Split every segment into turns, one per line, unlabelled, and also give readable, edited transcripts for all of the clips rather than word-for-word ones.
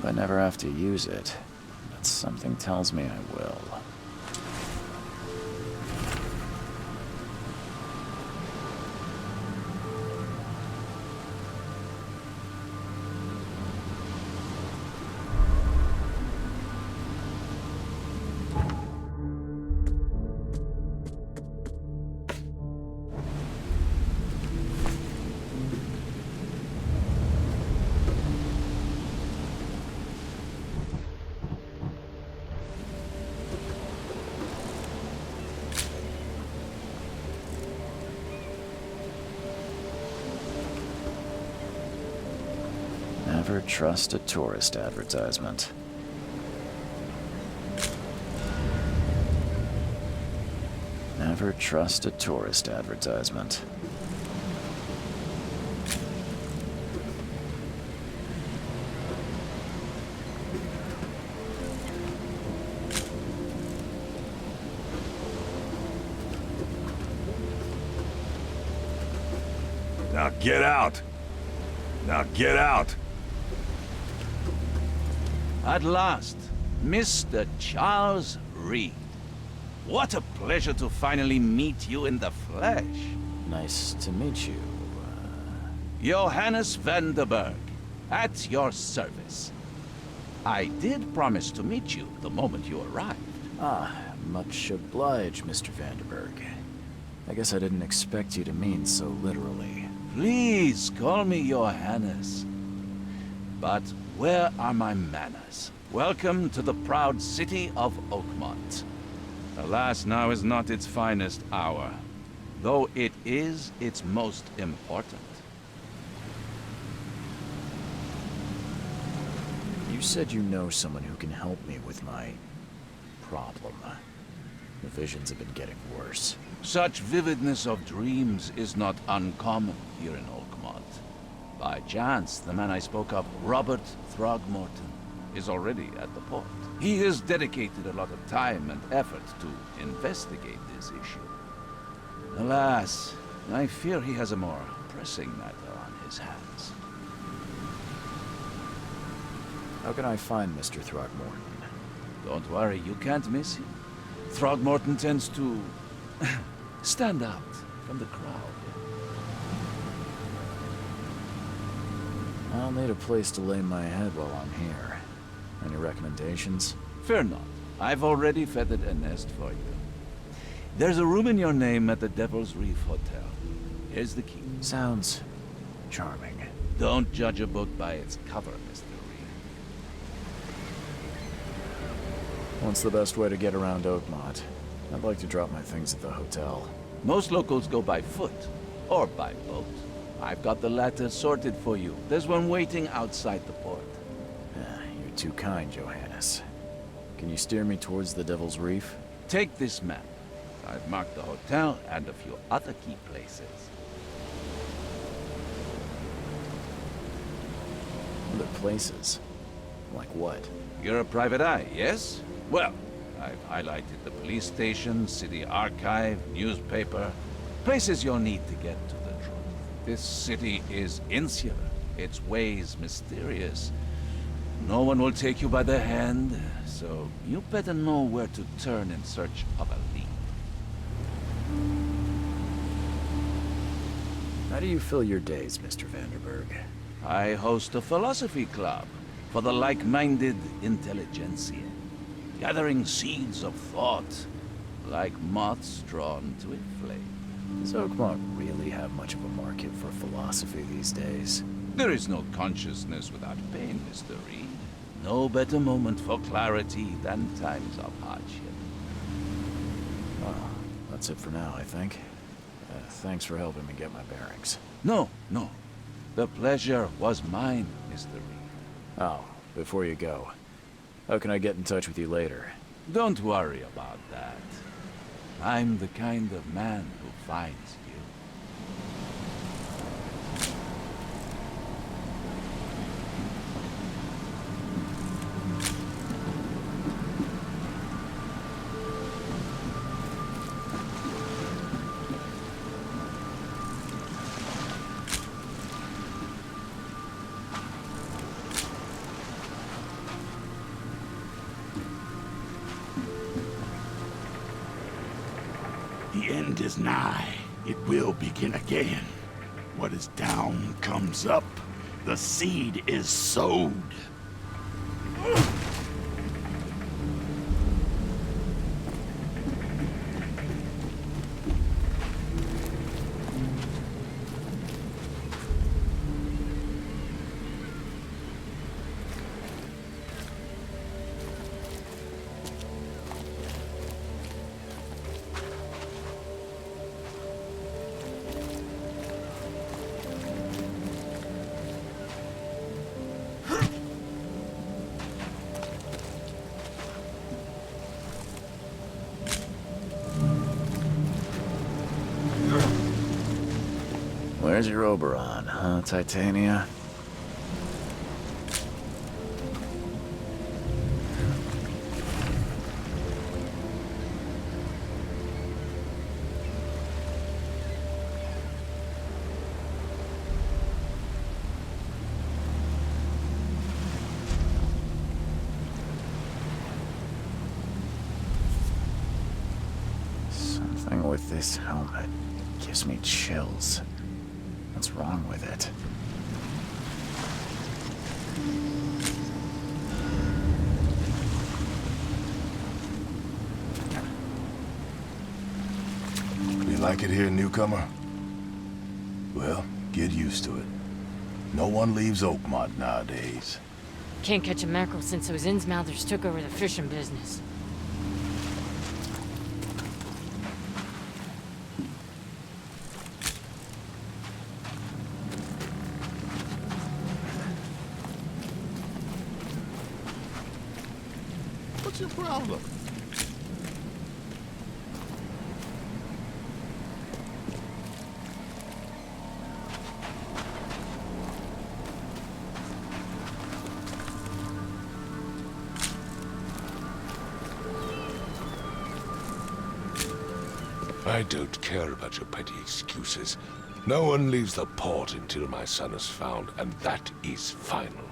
I never have to use it, but something tells me I will. Never trust a tourist advertisement. Never trust a tourist advertisement.
Now get out! Now get out!
At last, Mr. Charles Reed. What a pleasure to finally meet you in the flesh.
Nice to meet you.
Johannes van der Berg, at your service. I did promise to meet you the moment you arrived.
Much obliged, Mr. Vanderberg. I guess I didn't expect you to mean so literally.
Please call me Johannes. But where are my manners? Welcome to the proud city of Oakmont. Alas, now is not its finest hour, though it is its most important.
You said you know someone who can help me with my problem. The visions have been getting worse.
Such vividness of dreams is not uncommon here in Oakmont. By chance, the man I spoke of, Robert Throgmorton, is already at the port. He has dedicated a lot of time and effort to investigate this issue. Alas, I fear he has a more pressing matter on his hands.
How can I find Mr. Throgmorton?
Don't worry, you can't miss him. Throgmorton tends to stand out from the crowd.
I'll need a place to lay my head while I'm here. Any recommendations?
Fear not. I've already feathered a nest for you. There's a room in your name at the Devil's Reef Hotel. Here's the key.
Sounds charming.
Don't judge a book by its cover, Mr. Reed.
What's the best way to get around Oakmont? I'd like to drop my things at the hotel.
Most locals go by foot, or by boat. I've got the latter sorted for you. There's one waiting outside the port.
You're too kind, Johannes. Can you steer me towards the Devil's Reef?
Take this map. I've marked the hotel and a few other key places.
Other places? Like what?
You're a private eye, yes? Well, I've highlighted the police station, city archive, newspaper, places you'll need to get to the truth. This city is insular, its ways mysterious. No one will take you by the hand, so you better know where to turn in search of a lead.
How do you fill your days, Mr. Vanderberg?
I host a philosophy club for the like-minded intelligentsia, gathering seeds of thought, like moths drawn to a flame.
Does Oakmont really have much of a market for philosophy these days?
There is no consciousness without pain, Mr. Reed. No better moment for clarity than times of hardship.
Well, that's it for now, I think. Thanks for helping me get my bearings.
No. The pleasure was mine, Mr. Reed.
Oh, before you go, how can I get in touch with you later?
Don't worry about that. I'm the kind of man who finds you.
The end is nigh. It will begin again. What is down comes up. The seed is sowed.
Where's your Oberon, huh, Titania? Something with this helmet gives me chills. What's wrong with it?
You like it here, newcomer? Well, get used to it. No one leaves Oakmont nowadays.
Can't catch a mackerel since those Innsmouthers took over the fishing business.
What's your problem?
I don't care about your petty excuses. No one leaves the port until my son is found, and that is final.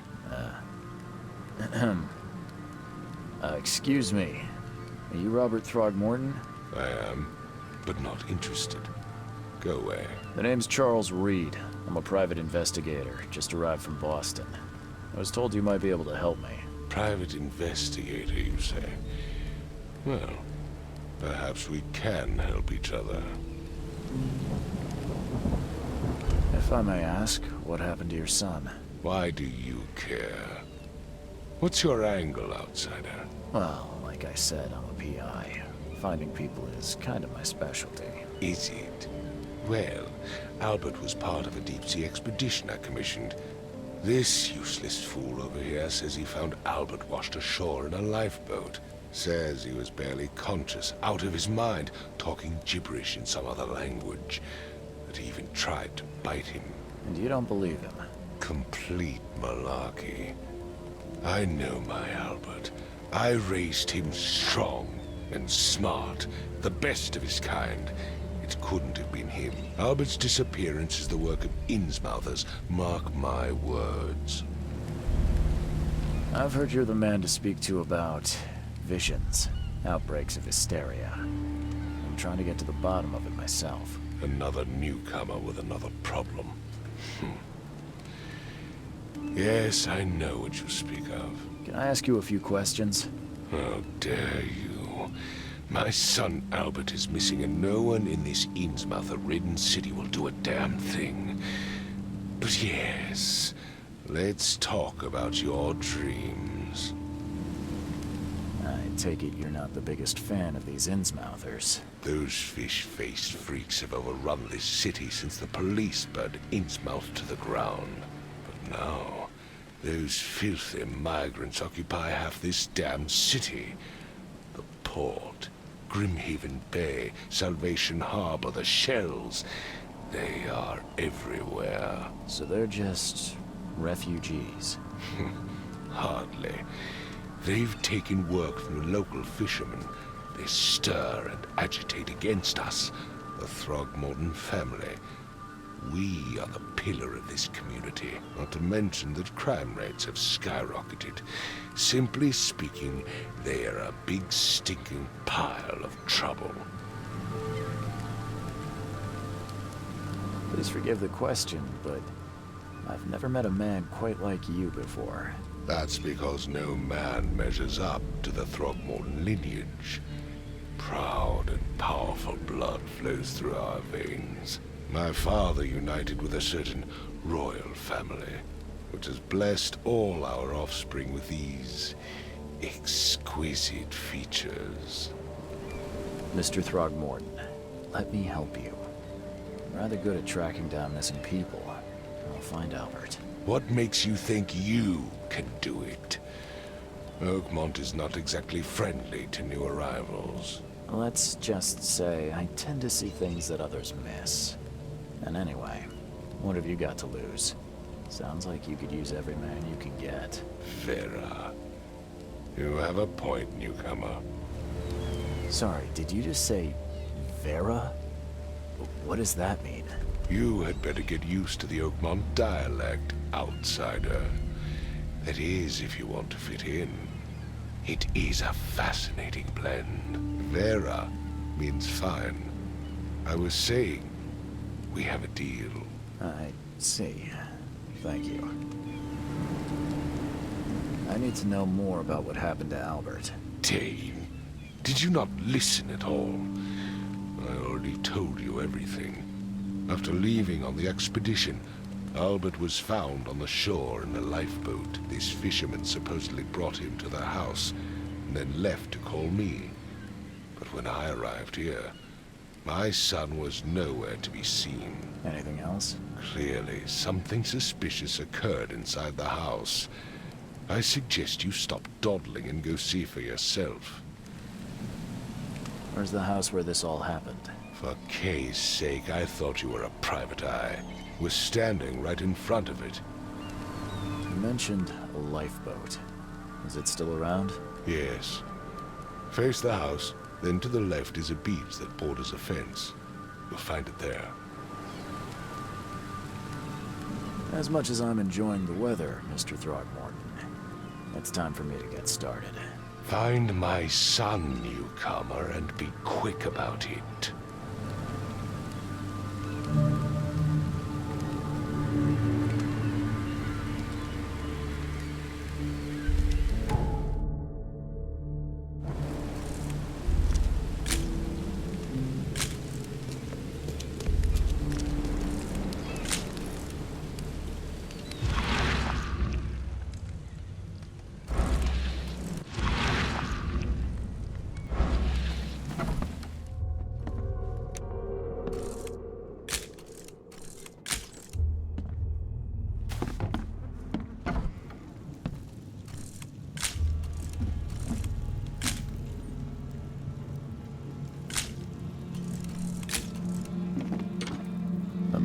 Excuse me. Are you Robert Throgmorton?
I am, but not interested. Go away.
The name's Charles Reed. I'm a private investigator, just arrived from Boston. I was told you might be able to help me.
Private investigator, you say? Well, Perhaps we can help each other.
If I may ask, what happened to your son?
Why do you care? What's your angle, outsider?
Well, like I said, I'm a PI. Finding people is kind of my specialty.
Is it? Well, Albert was part of a deep-sea expedition I commissioned. This useless fool over here says he found Albert washed ashore in a lifeboat. Says he was barely conscious, out of his mind, talking gibberish in some other language. That he even tried to bite him.
And you don't believe him?
Complete malarkey. I know my Albert. I raised him strong and smart, the best of his kind. It couldn't have been him. Albert's disappearance is the work of Innsmouthers, mark my words.
I've heard you're the man to speak to about visions, outbreaks of hysteria. I'm trying to get to the bottom of it myself.
Another newcomer with another problem. Yes, I know what you speak of.
Can I ask you a few questions?
How dare you? My son Albert is missing, and no one in this Innsmouther-ridden city will do a damn thing. But yes, let's talk about your dreams.
I take it you're not the biggest fan of these Innsmouthers.
Those fish-faced freaks have overrun this city since the police burned Innsmouth to the ground. But now, those filthy migrants occupy half this damn city. The port, Grimhaven Bay, Salvation Harbor, the shells. They are everywhere.
So they're just refugees.
Hardly. They've taken work from the local fishermen. They stir and agitate against us, the Throgmorton family. We are the pillar of this community, not to mention that crime rates have skyrocketed. Simply speaking, they are a big stinking pile of trouble.
Please forgive the question, but I've never met a man quite like you before.
That's because no man measures up to the Throgmorton lineage. Proud and powerful blood flows through our veins. My father united with a certain royal family, which has blessed all our offspring with these exquisite features.
Mr. Throgmorton, let me help you. I'm rather good at tracking down missing people. I'll find Albert.
What makes you think you can do it? Oakmont is not exactly friendly to new arrivals.
Let's just say I tend to see things that others miss. And anyway, what have you got to lose? Sounds like you could use every man you can get.
Vera. You have a point, newcomer.
Sorry, did you just say Vera? What does that mean?
You had better get used to the Oakmont dialect, outsider. That is, if you want to fit in. It is a fascinating blend. Vera means fine. I was saying, we have a deal.
I see. Thank you. I need to know more about what happened to Albert.
Dane, did you not listen at all? I already told you everything. After leaving on the expedition, Albert was found on the shore in a lifeboat. This fisherman supposedly brought him to their house, and then left to call me. But when I arrived here, my son was nowhere to be seen.
Anything else?
Clearly, something suspicious occurred inside the house. I suggest you stop dawdling and go see for yourself.
Where's the house where this all happened?
For Kay's sake, I thought you were a private eye. We're standing right in front of it.
You mentioned a lifeboat. Is it still around?
Yes. Face the house, then to the left is a beach that borders a fence. You'll find it there.
As much as I'm enjoying the weather, Mr. Throgmorton, it's time for me to get started.
Find my son, newcomer, and be quick about it.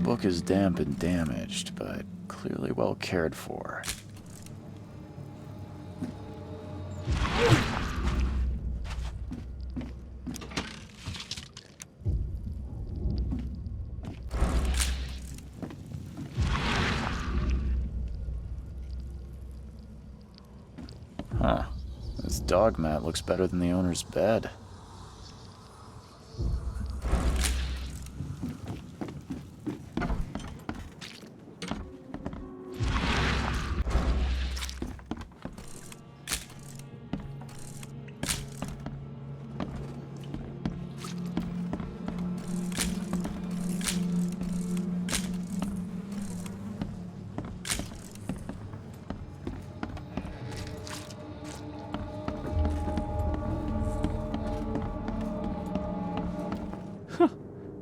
book is damp and damaged, but clearly well cared for. Huh. This dog mat looks better than the owner's bed.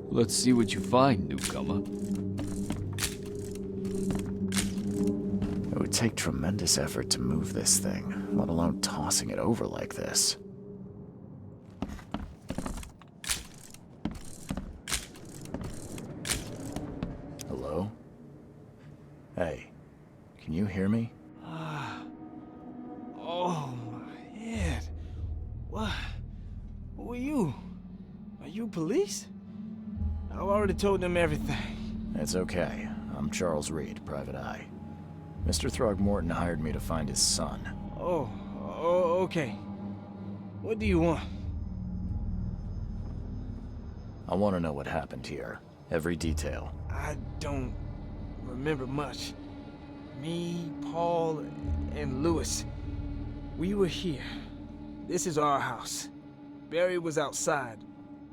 Let's see what you find, newcomer.
It would take tremendous effort to move this thing, let alone tossing it over like this. Hello? Hey, can you hear me?
Oh, my head. What? Who are you? Are you police? I've already told them everything.
It's okay. I'm Charles Reed, Private Eye. Mr. Throgmorton hired me to find his son.
Oh, okay. What do you want?
I want to know what happened here. Every detail.
I don't remember much. Me, Paul, and Lewis. We were here. This is our house. Barry was outside,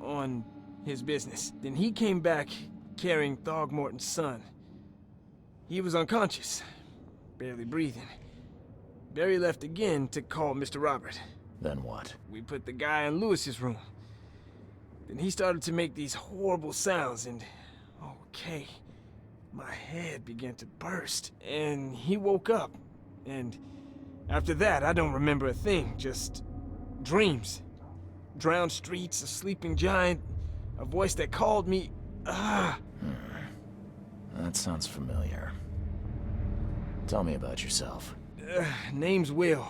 on his business. Then he came back carrying Throgmorton's son. He was unconscious, barely breathing. Barry left again to call Mr. Robert.
Then what?
We put the guy in Lewis's room. Then he started to make these horrible sounds and, okay, my head began to burst. And he woke up. And after that, I don't remember a thing, just dreams. Drowned streets, a sleeping giant, a voice that called me.
That sounds familiar. Tell me about yourself.
Name's Will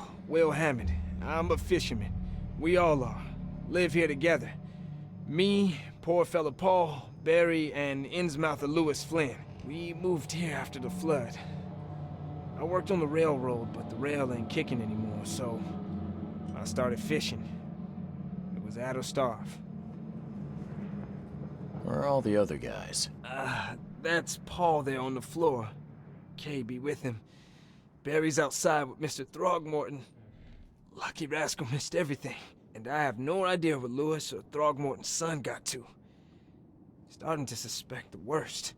Hammond. I'm a fisherman. We all are. Live here together. Me, poor fella Paul, Barry, and Innsmouther Lewis Flynn. We moved here after the flood. I worked on the railroad, but the rail ain't kicking anymore, so I started fishing. It was at or starve.
Where are all the other guys?
That's Paul there on the floor. Kay be with him. Barry's outside with Mr. Throgmorton. Lucky rascal missed everything. And I have no idea what Lewis or Throgmorton's son got to. Starting to suspect the worst.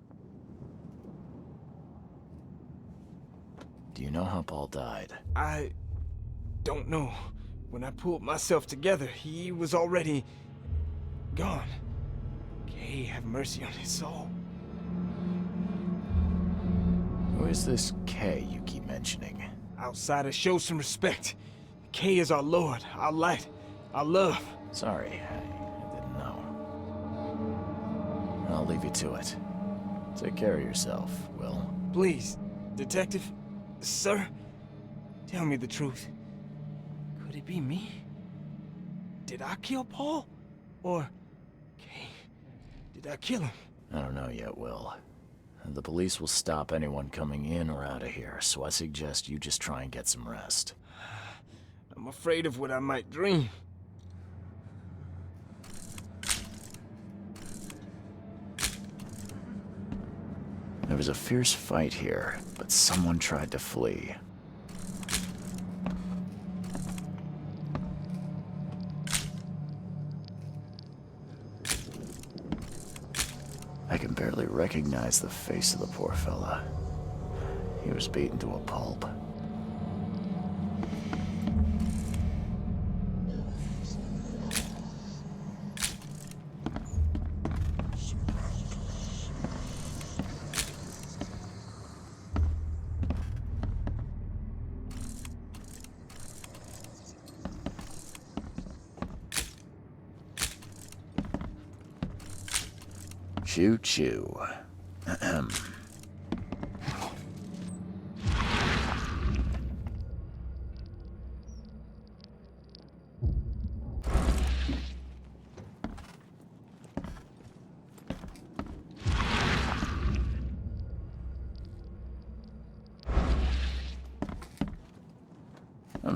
Do you know how Paul died?
I don't know. When I pulled myself together, he was already gone. Kay have mercy on his soul.
Who is this K you keep mentioning?
Outsiders, show some respect. Kay is our lord, our light, our love.
Sorry, I didn't know. I'll leave you to it. Take care of yourself, Will.
Please, detective, sir, tell me the truth. Could it be me? Did I kill Paul? Or, Kay, did I kill him?
I don't know yet, Will. The police will stop anyone coming in or out of here, so I suggest you just try and get some rest.
I'm afraid of what I might dream.
There was a fierce fight here, but someone tried to flee. I can barely recognize the face of the poor fella. He was beaten to a pulp. Choo-choo.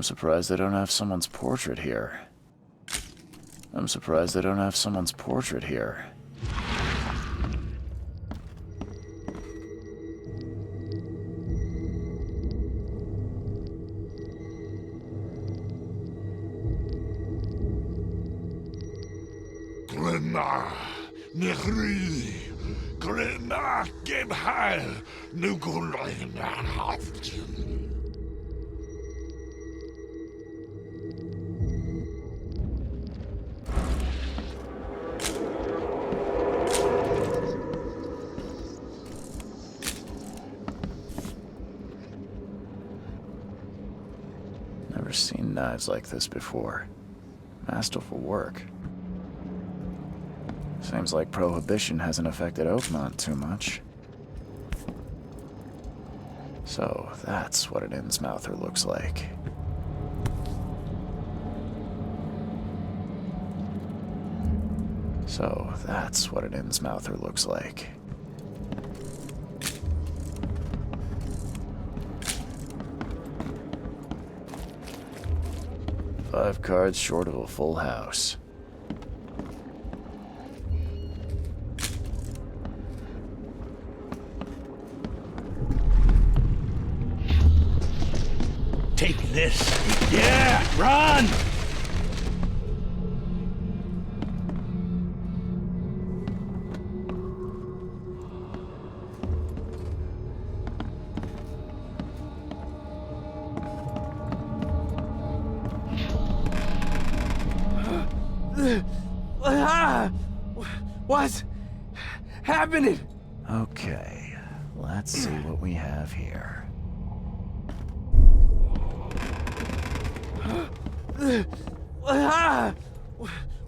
I'm surprised they don't have someone's portrait here. I'm surprised they don't have someone's portrait here.
Glenna, Nehri, Glenna, Gebhal, Nugulina, Haftin.
Never seen knives like this before. Masterful work. Seems like Prohibition hasn't affected Oakmont too much. So, that's what an Innsmouther looks like. So, that's what an Innsmouther looks like. Five cards short of a full house.
Take this. Yeah, run!
What's happening?
Okay, let's see what we have here.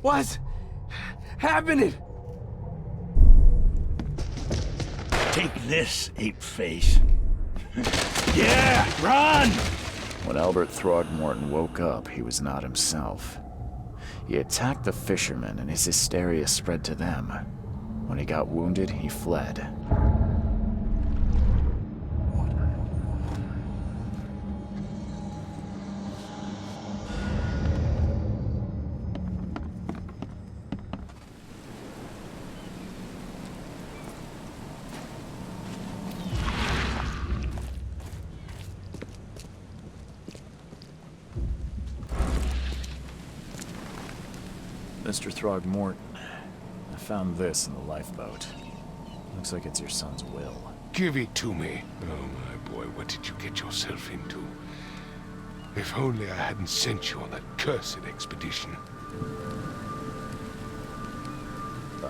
What's happening?
Take this, ape-face. Yeah, run!
When Robert Throgmorton woke up, he was not himself. He attacked the fishermen, and his hysteria spread to them. When he got wounded, he fled. Mr. Throgmorton, I found this in the lifeboat. Looks like it's your son's will.
Give it to me. Oh, my boy, what did you get yourself into? If only I hadn't sent you on that cursed expedition.
Bye.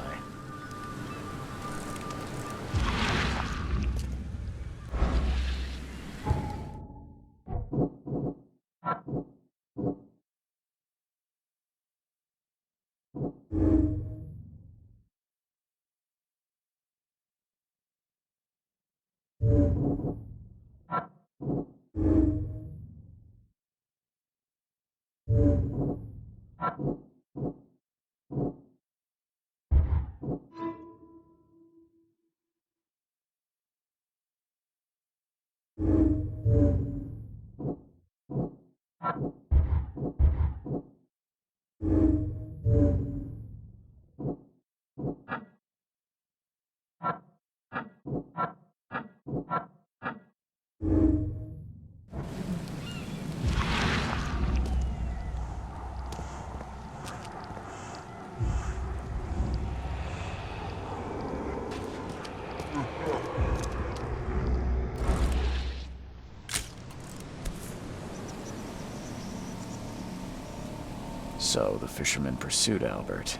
So the fishermen pursued Albert,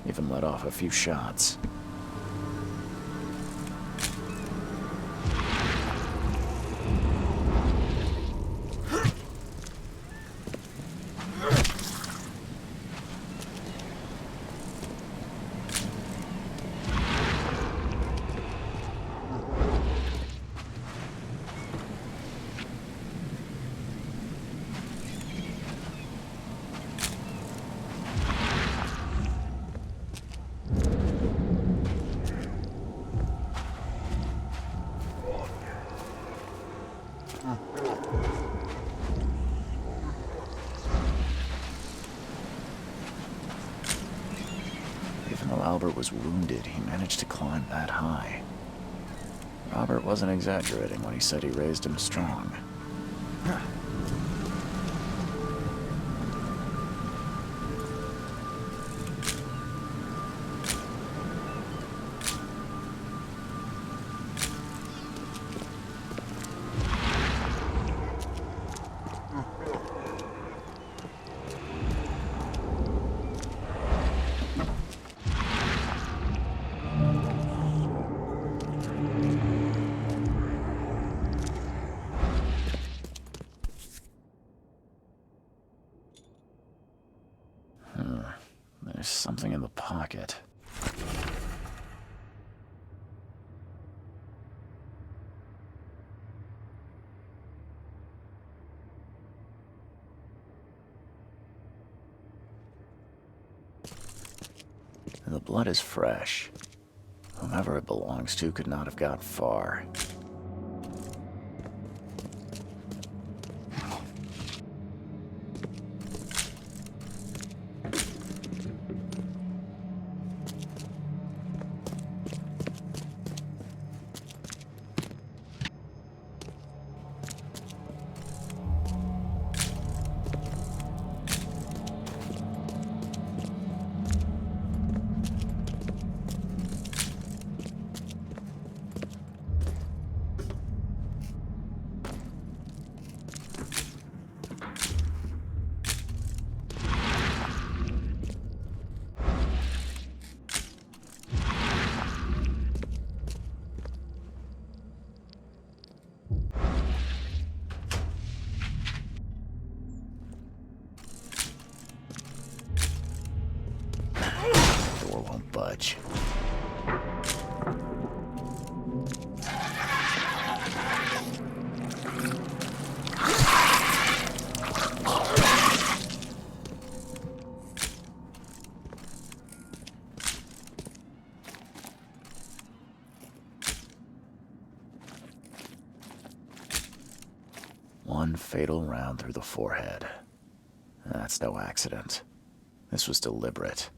even let off a few shots. Robert was wounded, he managed to climb that high. Robert wasn't exaggerating when he said he raised him strong. There's something in the pocket. The blood is fresh. Whomever it belongs to could not have got far. Door won't budge. One fatal round through the forehead. That's no accident. This was deliberate.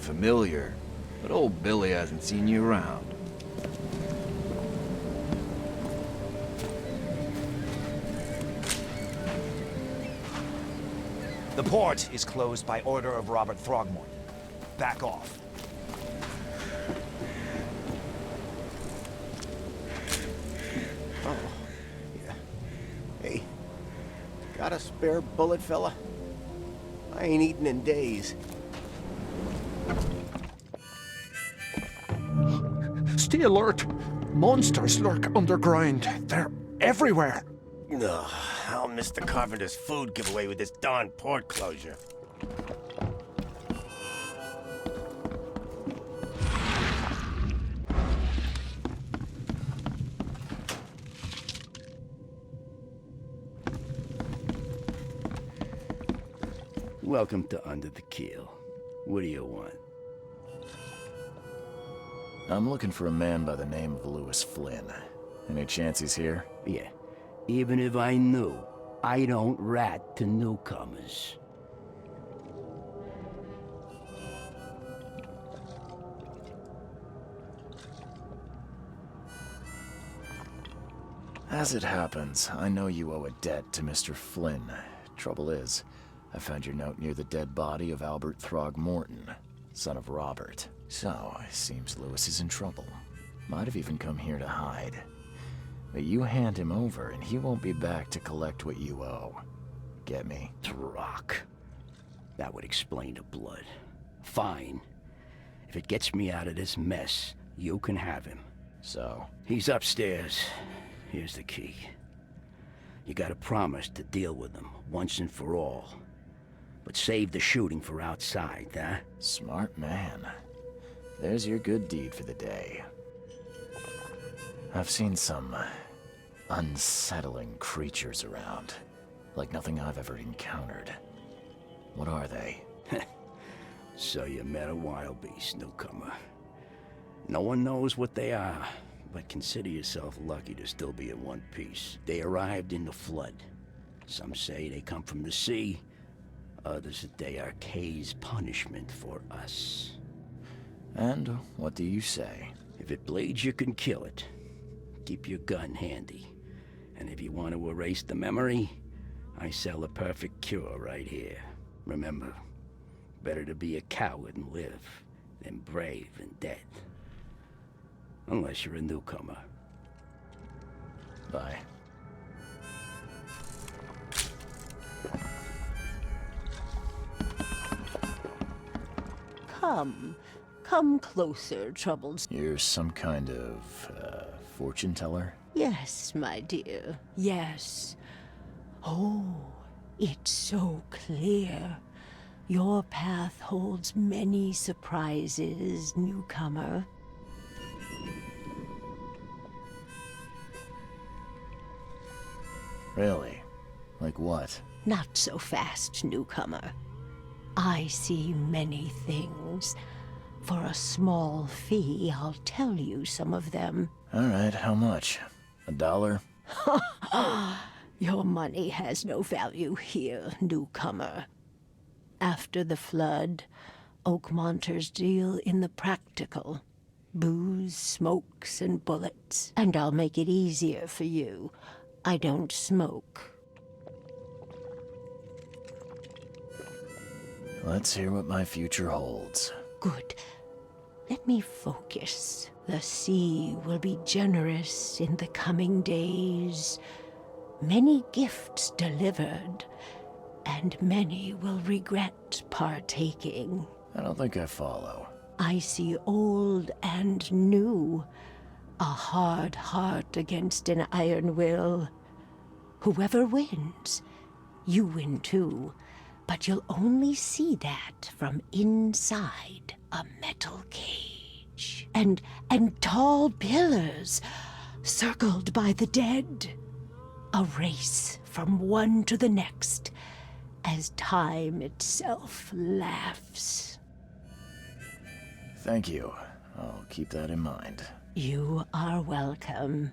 familiar, but old Billy hasn't seen you around.
The port is closed by order of Robert Throgmorton. Back off.
Oh, yeah. Hey, got a spare bullet, fella? I ain't eaten in days.
Stay alert! Monsters lurk underground. They're everywhere.
Ugh, I'll miss the carpenter's food giveaway with this darn port closure.
Welcome to Under the Keel. What do you want?
I'm looking for a man by the name of Lewis Flynn. Any chance he's here?
Yeah. Even if I knew, I don't rat to newcomers.
As it happens, I know you owe a debt to Mr. Flynn. Trouble is, I found your note near the dead body of Albert Throgmorton, son of Robert. So, it seems Lewis is in trouble. Might have even come here to hide. But you hand him over, and he won't be back to collect what you owe. Get me?
Throg. That would explain the blood. Fine. If it gets me out of this mess, you can have him.
So?
He's upstairs. Here's the key. You gotta promise to deal with him, once and for all. But save the shooting for outside, huh?
Smart man. There's your good deed for the day. I've seen some unsettling creatures around. Like nothing I've ever encountered. What are they?
So you met a wild beast, newcomer. No one knows what they are, but consider yourself lucky to still be in one piece. They arrived in the flood. Some say they come from the sea. Others that they are Kay's punishment for us.
And what do you say?
If it bleeds, you can kill it. Keep your gun handy. And if you want to erase the memory, I sell a perfect cure right here. Remember, better to be a coward and live than brave and dead. Unless you're a newcomer.
Bye.
Come closer, troubled.
You're some kind of, fortune teller?
Yes, my dear, yes. Oh, it's so clear. Your path holds many surprises, newcomer.
Really? Like what?
Not so fast, newcomer. I see many things. For a small fee, I'll tell you some of them.
All right, how much? $1?
Your money has no value here, newcomer. After the flood, Oakmonters deal in the practical. Booze, smokes, and bullets. And I'll make it easier for you. I don't smoke.
Let's hear what my future holds.
Good. Let me focus. The sea will be generous in the coming days. Many gifts delivered, and many will regret partaking.
I don't think I follow.
I see old and new. A hard heart against an iron will. Whoever wins, you win too. But you'll only see that from inside a metal cage. And tall pillars, circled by the dead. A race from one to the next, as time itself laughs.
Thank you. I'll keep that in mind.
You are welcome.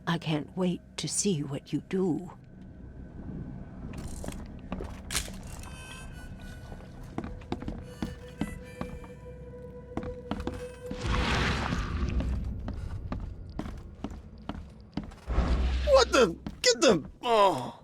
I can't wait to see what you do.
Oh.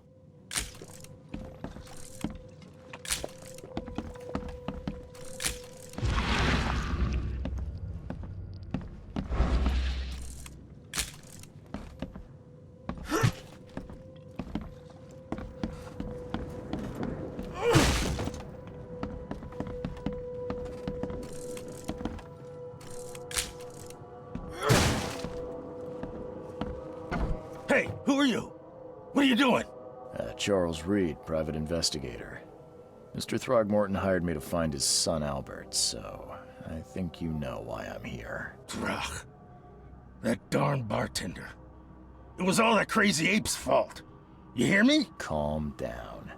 Hey, who are you? What are you doing?
Charles Reed, private investigator. Mr. Throgmorton hired me to find his son Albert, so I think you know why I'm here.
Throg. That darn bartender. It was all that crazy ape's fault. You hear me?
Calm down.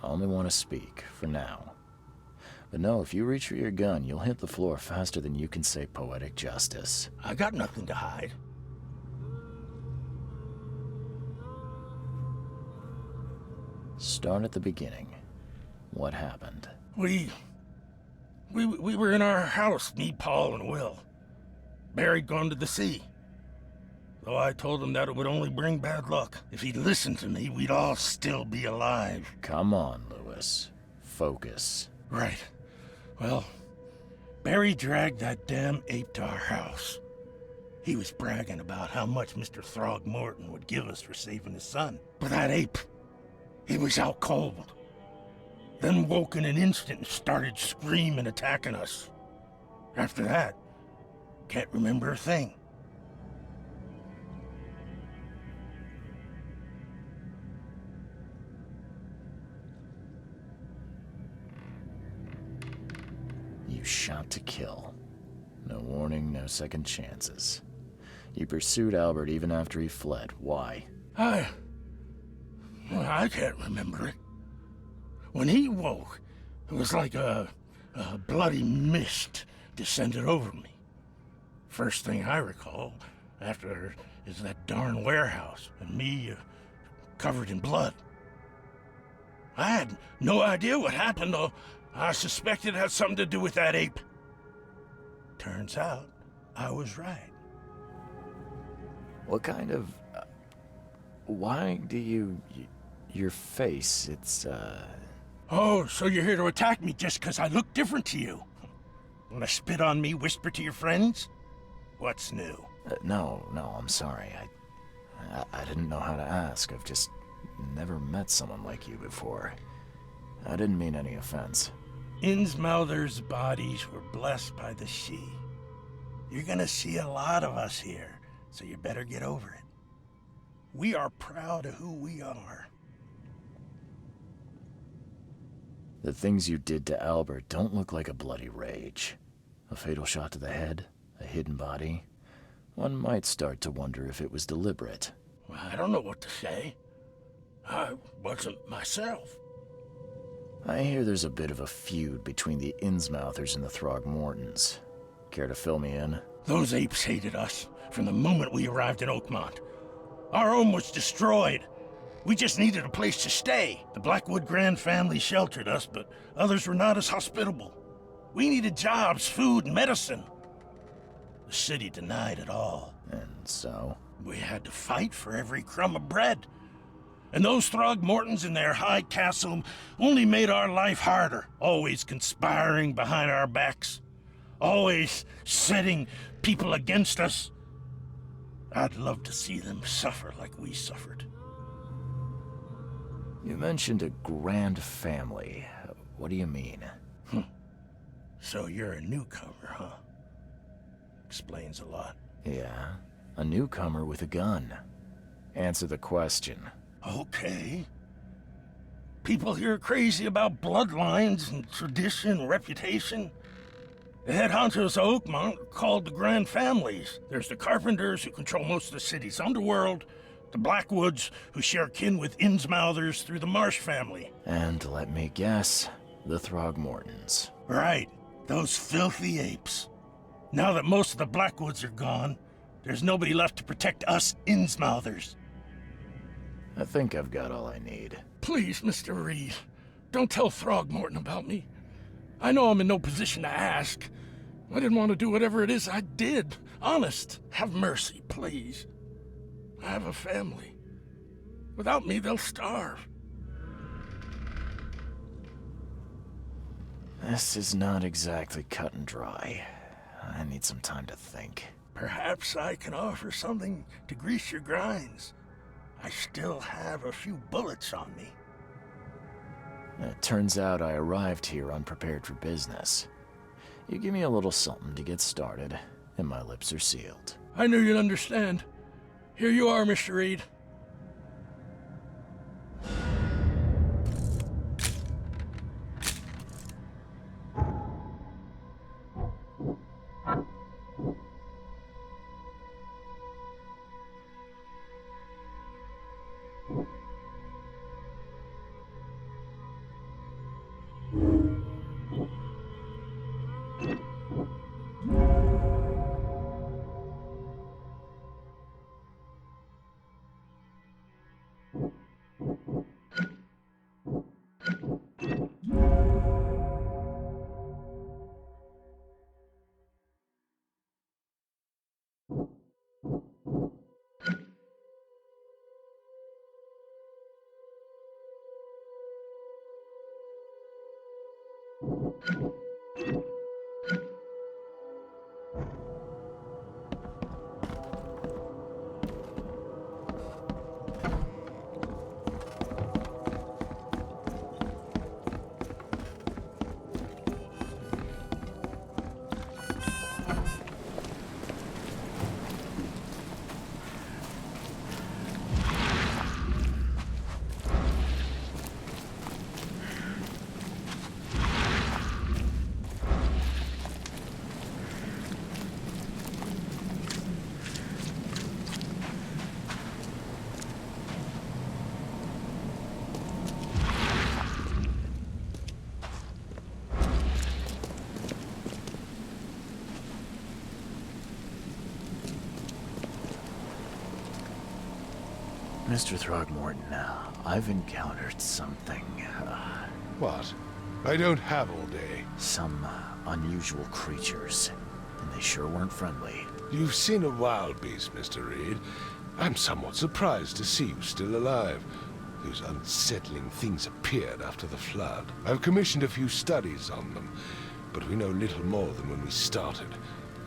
I only want to speak, for now. But no, if you reach for your gun, you'll hit the floor faster than you can say poetic justice.
I got nothing to hide.
Start at the beginning. What happened?
We were in our house, me, Paul, and Will. Barry'd gone to the sea. Though I told him that it would only bring bad luck. If he'd listened to me, we'd all still be alive.
Come on, Lewis. Focus.
Right. Well, Barry dragged that damn ape to our house. He was bragging about how much Mr. Throgmorton would give us for saving his son. But that ape, he was out cold. Then woke in an instant and started screaming, attacking us. After that, can't remember a thing.
You shot to kill. No warning, no second chances. You pursued Albert even after he fled. Why?
I can't remember it. When he woke, it was like a bloody mist descended over me. First thing I recall after is that darn warehouse and me covered in blood. I had no idea what happened, though. I suspected it had something to do with that ape. Turns out, I was right.
What kind of... why do you... your face, it's,
Oh, so you're here to attack me just because I look different to you? Wanna spit on me, whisper to your friends? What's new?
No, I'm sorry. I didn't know how to ask. I've just never met someone like you before. I didn't mean any offense.
Innsmouther's bodies were blessed by the she. You're gonna see a lot of us here, so you better get over it. We are proud of who we are.
The things you did to Albert don't look like a bloody rage. A fatal shot to the head, a hidden body. One might start to wonder if it was deliberate.
Well, I don't know what to say. I wasn't myself.
I hear there's a bit of a feud between the Innsmouthers and the Throgmortons. Care to fill me in?
Those apes hated us from the moment we arrived in Oakmont. Our home was destroyed. We just needed a place to stay. The Blackwood Grand family sheltered us, but others were not as hospitable. We needed jobs, food, and medicine. The city denied it all.
And so?
We had to fight for every crumb of bread. And those Throgmortons in their high castle only made our life harder, always conspiring behind our backs, always setting people against us. I'd love to see them suffer like we suffered.
You mentioned a grand family. What do you mean?
So you're a newcomer, huh? Explains a lot.
Yeah, a newcomer with a gun. Answer the question.
Okay. People here are crazy about bloodlines and tradition and reputation. The head honchos of Oakmont are called the Grand Families. There's the Carpenters, who control most of the city's underworld, the Blackwoods, who share kin with Innsmouthers through the Marsh family.
And let me guess, the Throgmortons.
Right, those filthy apes. Now that most of the Blackwoods are gone, there's nobody left to protect us Innsmouthers.
I think I've got all I need.
Please, Mr. Reed, don't tell Throgmorton about me. I know I'm in no position to ask. I didn't want to do whatever it is I did. Honest, have mercy, please. I have a family. Without me, they'll starve.
This is not exactly cut and dry. I need some time to think.
Perhaps I can offer something to grease your grinds. I still have a few bullets on me.
It turns out I arrived here unprepared for business. You give me a little something to get started, and my lips are sealed.
I knew you'd understand. Here you are, Mr. Reed.
Mr. Throgmorton, I've encountered something.
What? I don't have all day.
Some unusual creatures, and they sure weren't friendly.
You've seen a wild beast, Mr. Reed. I'm somewhat surprised to see you still alive. Those unsettling things appeared after the flood. I've commissioned a few studies on them, but we know little more than when we started.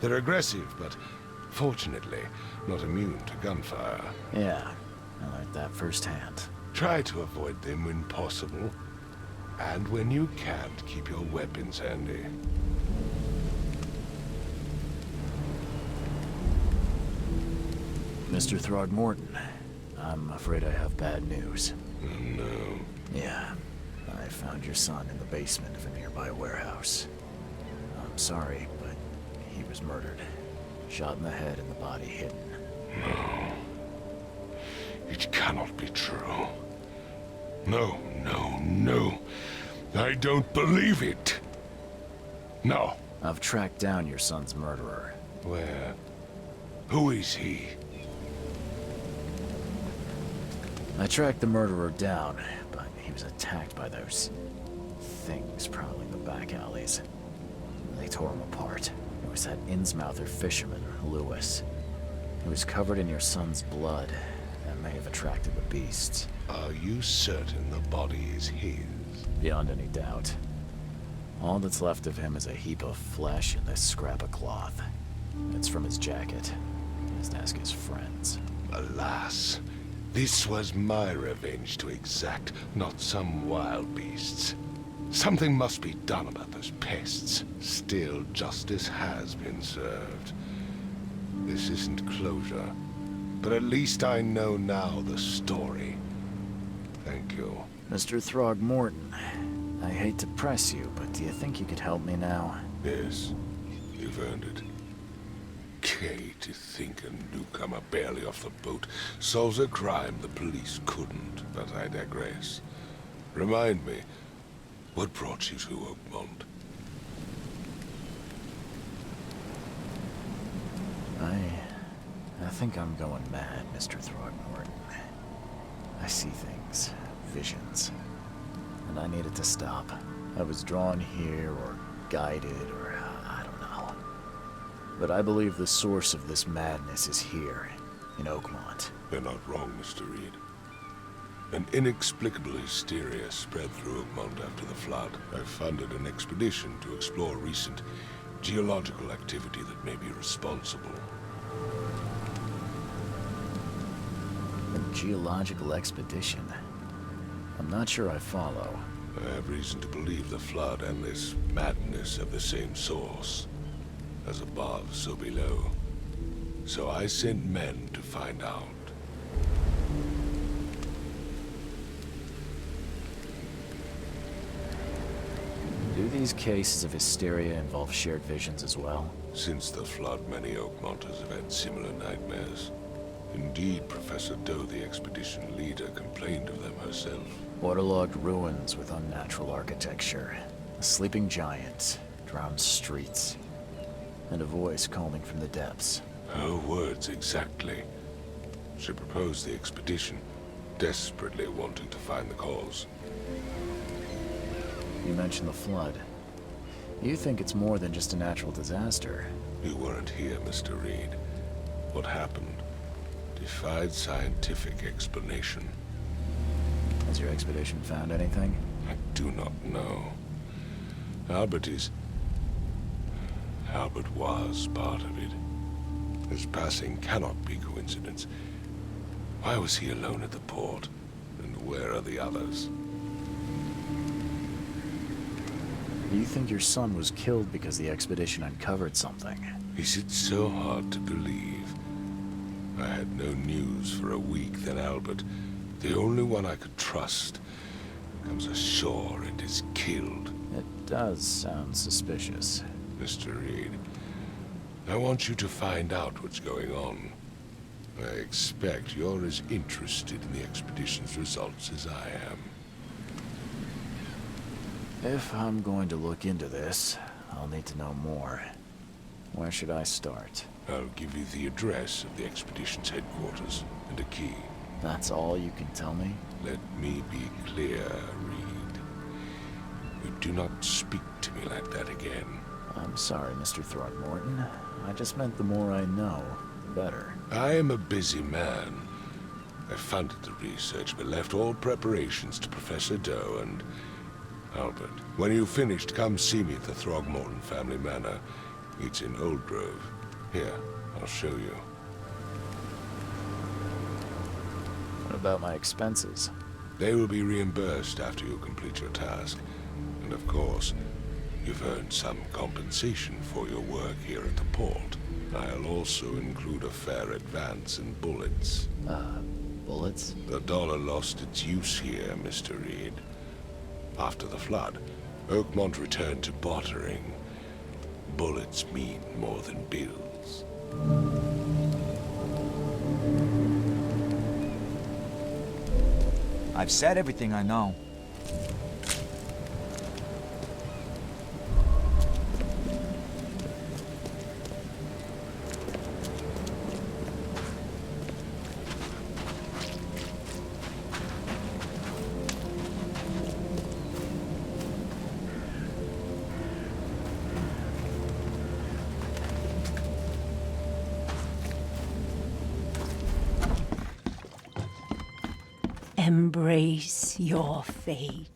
They're aggressive, but fortunately not immune to gunfire.
Yeah, I learned that firsthand.
Try to avoid them when possible. And when you can't, keep your weapons handy.
Mr. Throgmorton, I'm afraid I have bad news.
Oh, no.
Yeah, I found your son in the basement of a nearby warehouse. I'm sorry, but he was murdered. Shot in the head and the body hidden.
No. It cannot be true. No, no, no. I don't believe it. No.
I've tracked down your son's murderer.
Where? Who is he?
I tracked the murderer down, but he was attacked by those things prowling the back alleys. They tore him apart. It was that Innsmouther fisherman, Lewis. He was covered in your son's blood. That may have attracted the beasts.
Are you certain the body is his?
Beyond any doubt. All that's left of him is a heap of flesh and this scrap of cloth. It's from his jacket. Just ask his friends.
Alas, this was my revenge to exact, not some wild beast's. Something must be done about those pests. Still, justice has been served. This isn't closure, but at least I know now the story. Thank you.
Mr. Throgmorton, I hate to press you, but do you think you could help me now?
Yes, you've earned it. Okay, to think a newcomer barely off the boat solves a crime the police couldn't, but I digress. Remind me, what brought you to Oakmont?
I think I'm going mad, Mr. Throgmorton. I see things, visions, and I needed to stop. I was drawn here, or guided, or I don't know. But I believe the source of this madness is here, in Oakmont.
You're not wrong, Mr. Reed. An inexplicable hysteria spread through Oakmont after the flood. I funded an expedition to explore recent geological activity that may be responsible.
A geological expedition? I'm not sure I follow.
I have reason to believe the flood and this madness have the same source. As above, so below. So I sent men to find out.
Do these cases of hysteria involve shared visions as well?
Since the flood, many Oakmonters have had similar nightmares. Indeed, Professor Doe, the expedition leader, complained of them herself.
Waterlogged ruins with unnatural architecture. A sleeping giant, drowned streets, and a voice calling from the depths.
Her words exactly. She proposed the expedition, desperately wanting to find the cause.
You mentioned the flood. You think it's more than just a natural disaster?
You weren't here, Mr. Reed. What happened defied scientific explanation.
Has your expedition found anything?
I do not know. Albert was part of it. His passing cannot be coincidence. Why was he alone at the port? And where are the others?
Do you think your son was killed because the expedition uncovered something?
Is it so hard to believe? I had no news for a week, then Albert, the only one I could trust, comes ashore and is killed.
It does sound suspicious.
Mr. Reed, I want you to find out what's going on. I expect you're as interested in the expedition's results as I am.
If I'm going to look into this, I'll need to know more. Where should I start?
I'll give you the address of the expedition's headquarters and a key.
That's all you can tell me?
Let me be clear, Reed. You do not speak to me like that again.
I'm sorry, Mr. Throgmorton. I just meant the more I know, the better.
I am a busy man. I funded the research, but left all preparations to Professor Doe and Albert. When you've finished, come see me at the Throgmorton family manor. It's in Old Grove. Here, I'll show you.
What about my expenses?
They will be reimbursed after you complete your task. And of course, you've earned some compensation for your work here at the port. I'll also include a fair advance in bullets.
Bullets?
The dollar lost its use here, Mr. Reed. After the flood, Oakmont returned to bartering. Bullets mean more than bills.
I've said everything I know.
Embrace your fate.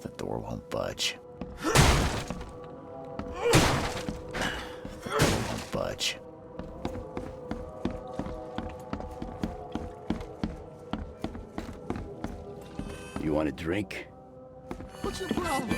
The door won't budge. The door won't budge.
You want a drink?
What's your problem?